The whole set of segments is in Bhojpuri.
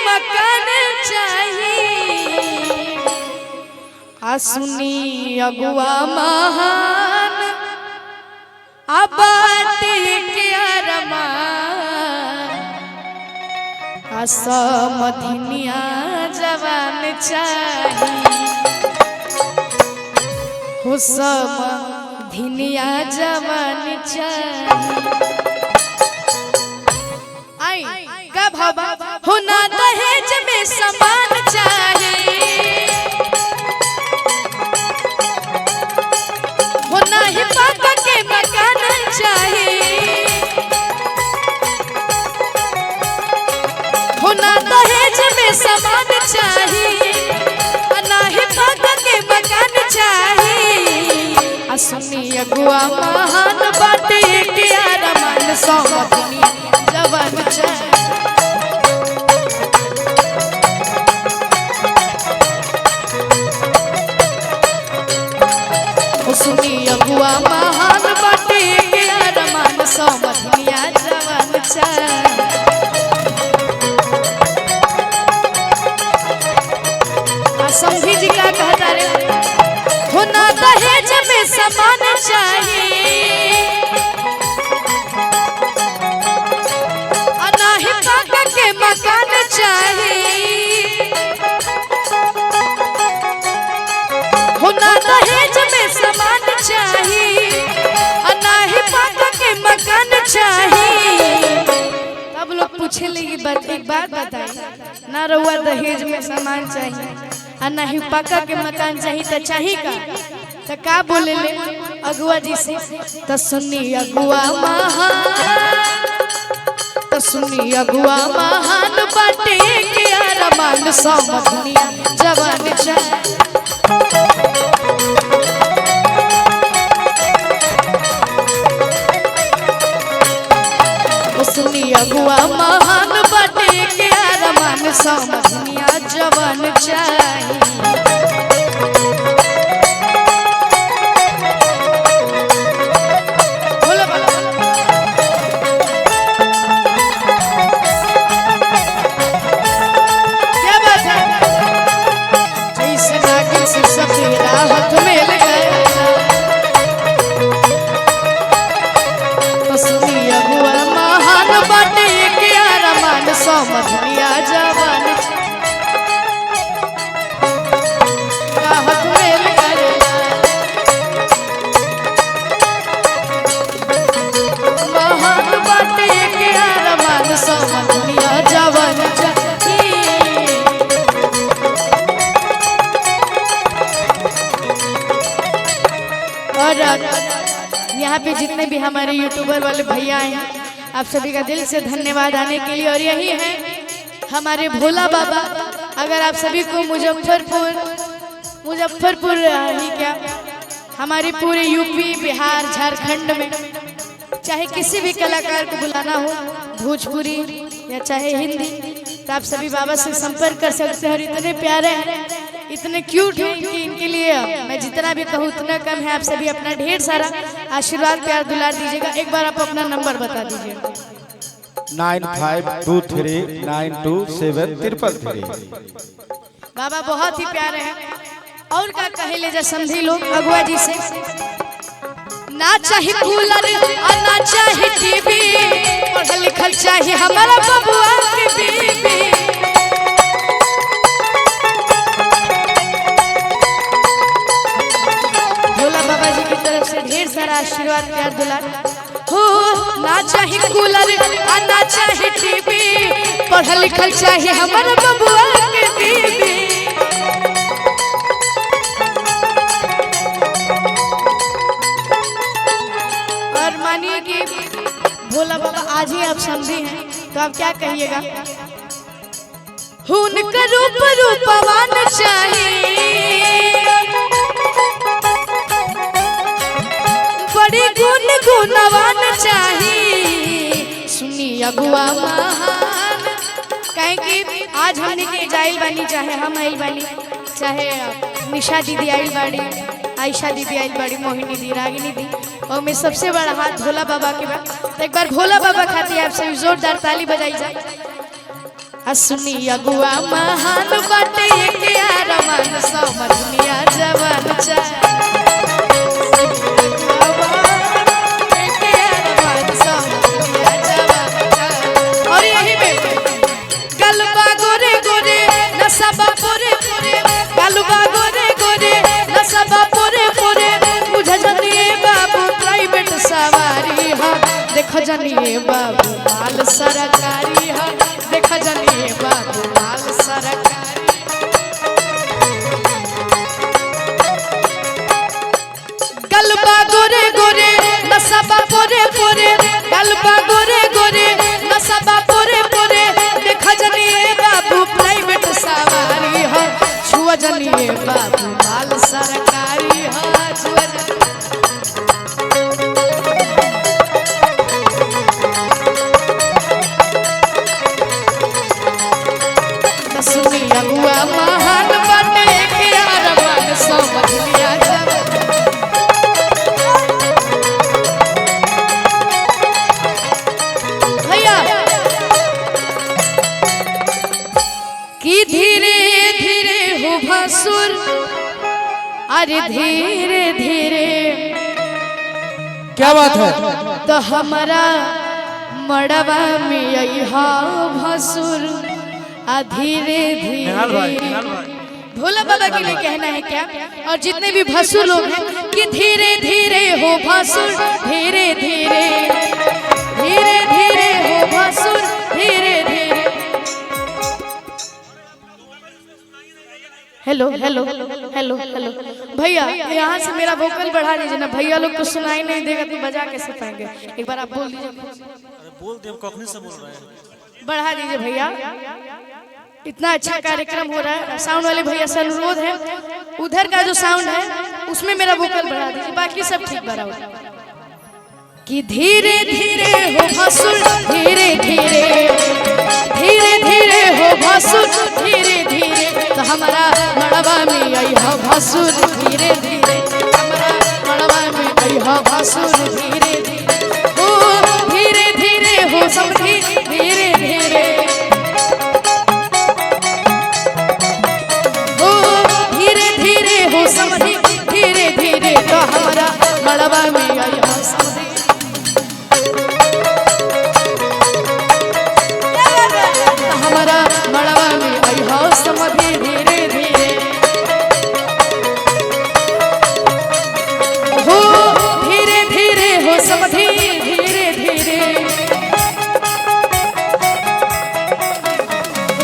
मकान चाहिए। सुनी अगुआ महान बाटे के अरमान समधिनिया जवान चाहिए हो समधिनिया जवान चाहिए। आई का भाव हो ना दहेज में समान चाहिए हो ना ही पापा के मकान चाहिए हो ना दहेज में समान चाहिए ना ही पापा के मकान चाहिए। सुनी अगुआ महान बाटे के अरमान समधिनिया जवान चाहिए। सुनी अगुआ महान बाटे के अरमान समधिनिया जवान चाहिए। समझी जी का कहता रे हो ना दहेज में समान चाहिए ना ही पापा के मकान चाहिए हो ना दहेज में समान चाहिए ना ही पापा के मकान चाहिए। तब लोग पूछे लगी एक बात बताई ना रहुआ दहेज में सामान चाहिए और ना ही पाका के मकान चाहिए तो चाहिए का बोले ले अगुआ जी से तो सुनी अगुआ महान बाटे के अरमान समधिनिया जवान चाहिए। सुनी अगुआ महान बाटे के अरमान समधिनिया जवान चाहिए। क्या बात है जैसे नागिन से सफेरा हाथ मिल गया तो सुनी अगुआ महान बाटे के अरमान समधिनिया जवान हाथ मिल गया महान बाटे के अरमान समधिनिया जवान चाहिए। और यहाँ पे जितने भी हमारे यूट्यूबर वाले भैया हैं आप सभी का दिल से धन्यवाद आने के लिए। और यही है हमारे भोला बाबा। अगर आप सभी को मुजफ्फरपुर ही क्या हमारे पूरे यूपी बिहार झारखंड में चाहे किसी भी कलाकार को बुलाना हो भोजपुरी या चाहे हिंदी तो आप सभी बाबा से संपर्क कर सकते हैं। और इतने प्यारे हैं इतने क्यूट हैं कि इनके लिए मैं जितना भी कहूँ उतना कम है। आप सभी अपना ढेर सारा आशीर्वाद प्यार दुलार दीजिएगा। एक बार आप अपना नंबर बता दीजिए। 9523927333। बाबा बहुत ही प्यारे हैं। और क्या कहे ले जा समझी लोग अगुआ जी से ना चाहिए कूलर और ना चाहिए टीवी पढ़ल लिखल चाहिए हमारा बबुआ के बीबी। भोला बाबा जी की तरफ से ढेर सारा आशीर्वाद प्यार दुलार हो। ना चाहिए कूलर और ना चाहिए टीवी पढ़ल लिखल चाहिए हमारा बबुआ के बीबी। और मानिए कि भोला बाबा आज ही आप समझे हैं तो आप क्या कहिएगा। उनका रूपवान चाहिए बड़ी गुणवान चाहिए। सुनी अगुआ महान कहें कि आज हमने के जाइल बानी चाहे हम आइल बानी चाहे निशा दीदी आइल बाड़ी आयशा दीदी आइल बाड़ी मोहिनी दी रागिनी दी और मैं सबसे बड़ा हाथ भोला बाबा के बाद तो एक बार भोला बाबा खाती आप सभी जोरदार ताली बजाई जाए। सुनी अगुआ महान बाटे के आरमान समझ दुनिया जवान चाहे और यही में गलबा गोरे गोरे नसबा पोरे पोरे गलबा गोरे गोरे नसबा पोरे पोरे बुझ जनिए बाबू प्राइवेट सवारी है देख जनिए बाबू माल सरकारी है देख जनिए बाबू माल सरकारी गलबा गोरे गोरे नसबा पोरे पोरे गलबा गोरे गोरे नसबा पोरे पोरे देख जनिए बाबू प्राइवेट सवारी है छुआ जनिए बाबू माल सरकारी है छुआ सुनी अगुआ महान बाटे के आरमान समझ लिया भैया कि धीरे धीरे हो भसुर अरे धीरे धीरे क्या बात है तो हमारा मड़वा में यही भसुर धीरे धीरे भोला बाबा के लिए कहना है क्या और जितने भी भसुर लोग हैं कि धीरे धीरे हो भसुर धीरे धीरे धीरे धीरे हो भसुर धीरे धीरे हेलो हेलो हेलो हेलो भैया यहाँ से मेरा वोकल बढ़ा दीजिए ना भैया लोग को सुनाई नहीं देगा तो बजा कैसे पाएंगे एक बार आप बोल दीजिए बोल दे कखनी से बोल रहे हैं बढ़ा दीजिए भैया इतना अच्छा कार्यक्रम हो रहा है साउंड वाले भैया से अनुरोध है उधर का जो साउंड है उसमें मेरा वोकल बढ़ा दीजिए बाकी सब ठीक बढ़ा हो कि धीरे धीरे हो भसुर धीरे धीरे धीरे धीरे हो भसुर धीरे धीरे तो हमारा मड़वा में आई हो भसुर धीरे धीरे हमारा मड़वा में आई हो भसुर धीरे धीरे ओ धीरे धीरे हो समझी धीरे धीरे समझी धीरे धीरे तो हमारा मड़वा में आई समझी हमारा मड़वा में आई समझी धीरे धीरे हो धीरे धीरे हो समझी धीरे धीरे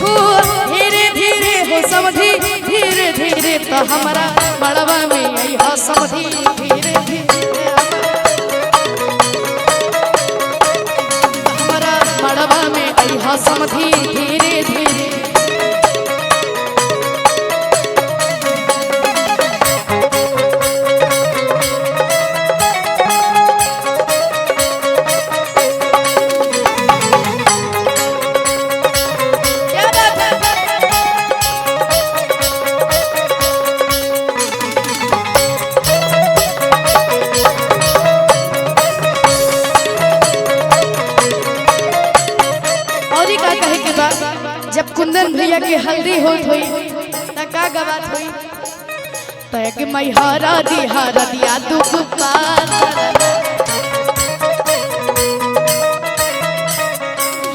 हो धीरे धीरे हो समझी धीरे धीरे तो हमारा मड़वा में आई समझी धीरे धीरे हमारा मड़वा में आई समझी धीरे धीरे जब कुंदन भैया की हल्दी होत हुई त का गवात हुई तय के मैं हरा दिया दुख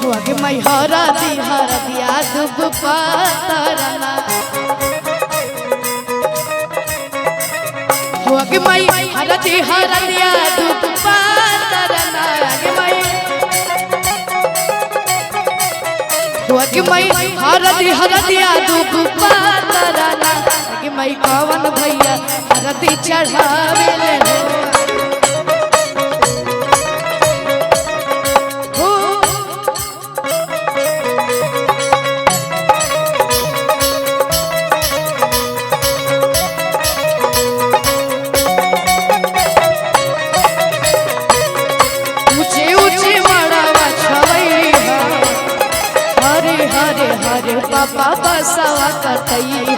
हुआ के मैं हरा दिया दुख पारना हुआ के मैं हरा दिया दुख पारना के मैं कि मैं हरदिया दुख पारना कि मैं कवन भैया हरदी चढ़ावे ले हो ऊंचे ऊंचे मड़वा छवई हरे हरे हरे पापा बसवा कतई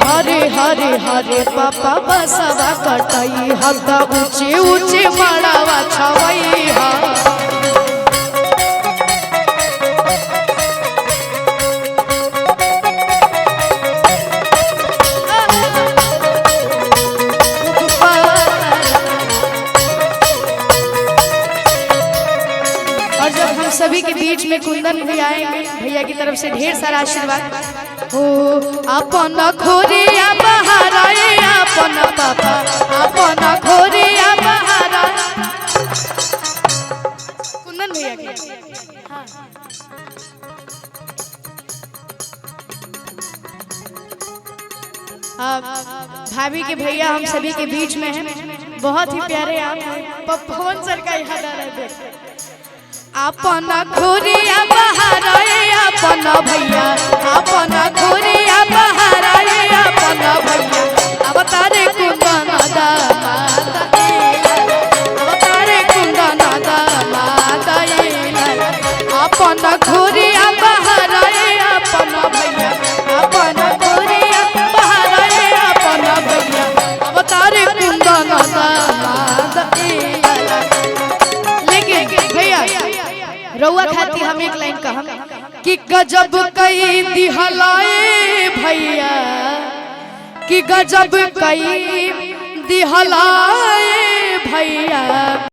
हरे हरे हरे पापा बसवा कटई हद ऊंचे ऊंचे मड़वा छवई में कुंदन भी आएंगे, भैया की तरफ से ढेर सारा आशीर्वाद। हो अपन खोरिया बहाराए अपन पापा, अपन खोरिया बहारा कुंदन भैया की। हाँ। भाभी के भैया हम सभी के बीच में हैं, बहुत ही प्यारे आप हैं। पप्पन सर का याद आ रहा है। अपन खोरिया बहाराए अपन भैया, अपन खोरिया बहाराए अपन भैया। अब तारे कुंदन दामाद अब तारे कुंदन दामाद अपन खोरिया बहाराए अपन भैया, अपन खोरिया बहाराए अपन भैया। अब तारे कुंदन दामाद। लेकिन भैया रउआ खाती हम एक लाइन कहम कि गजब कई दिहलाए भैया, कि गजब कई दिहलाए भैया।